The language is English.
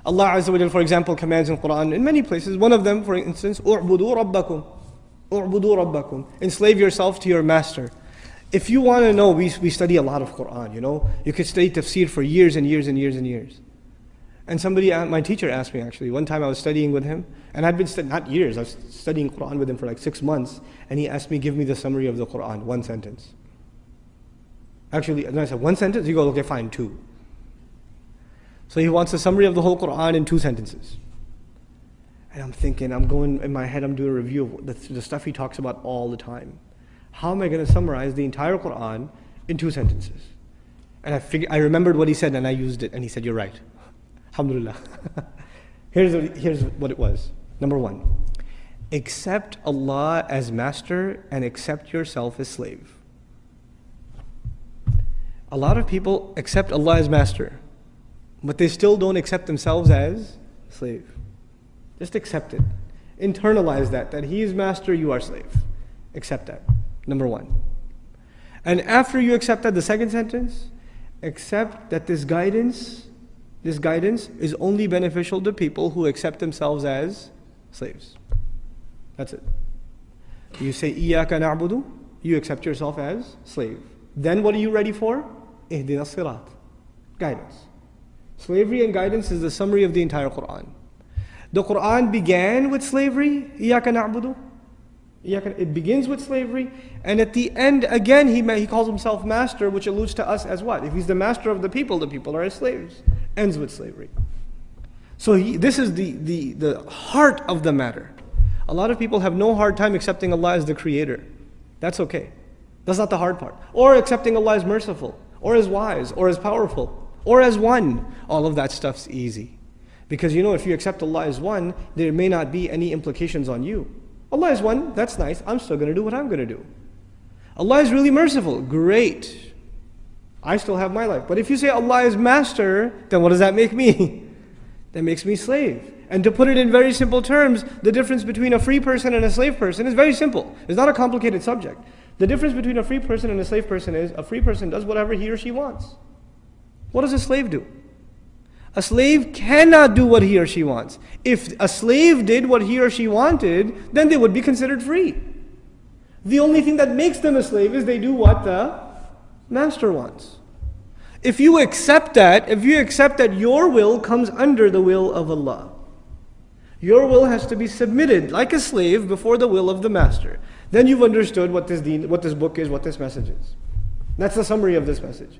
Allah Azza wa Jal, for example, commands in Quran in many places. One of them, for instance, "U'budu rabbakum." U'budu rabbakum. Enslave yourself to your master. If you want to know, we study a lot of Quran, you know. You could study tafsir for years and years and years and years. And my teacher asked me actually, one time I was studying with him, and I'd been not years, I was studying Quran with him for like 6 months, and he asked me, give me the summary of the Quran, one sentence. Actually, and I said, one sentence? You go, okay, fine, 2. So he wants a summary of the whole Quran in 2 sentences. And I'm thinking, I'm going, in my head, I'm doing a review of the stuff he talks about all the time. How am I going to summarize the entire Quran in 2 sentences? And I remembered what he said and I used it, and he said, you're right. Alhamdulillah. Here's what it was. Number 1, accept Allah as master and accept yourself as slave. A lot of people accept Allah as master, but they still don't accept themselves as slave. Just accept it. Internalize that He is master, you are slave. Accept that. Number 1. And after you accept that, the second sentence, accept that this guidance is only beneficial to people who accept themselves as slaves. That's it. You say, Iyaka na'budu, you accept yourself as slave. Then what are you ready for? Ihdina sirat. Guidance. Slavery and guidance is the summary of the entire Quran. The Quran began with slavery, Iyaka na'budu. It begins with slavery, and at the end, again, he calls himself master, which alludes to us as what? If he's the master of the people are his slaves. Ends with slavery. So this is the heart of the matter. A lot of people have no hard time accepting Allah as the creator. That's okay. That's not the hard part. Or accepting Allah as merciful, or as wise, or as powerful, or as one. All of that stuff's easy. Because if you accept Allah as one, there may not be any implications on you. Allah is one, that's nice, I'm still going to do what I'm going to do. Allah is really merciful, great. I still have my life. But if you say Allah is master, then what does that make me? That makes me slave. And to put it in very simple terms, the difference between a free person and a slave person is very simple. It's not a complicated subject. The difference between a free person and a slave person is a free person does whatever he or she wants. What does a slave do? A slave cannot do what he or she wants. If a slave did what he or she wanted, then they would be considered free. The only thing that makes them a slave is they do what the master wants. If you accept that your will comes under the will of Allah, your will has to be submitted like a slave before the will of the master. Then you've understood what this book is, what this message is. That's the summary of this message.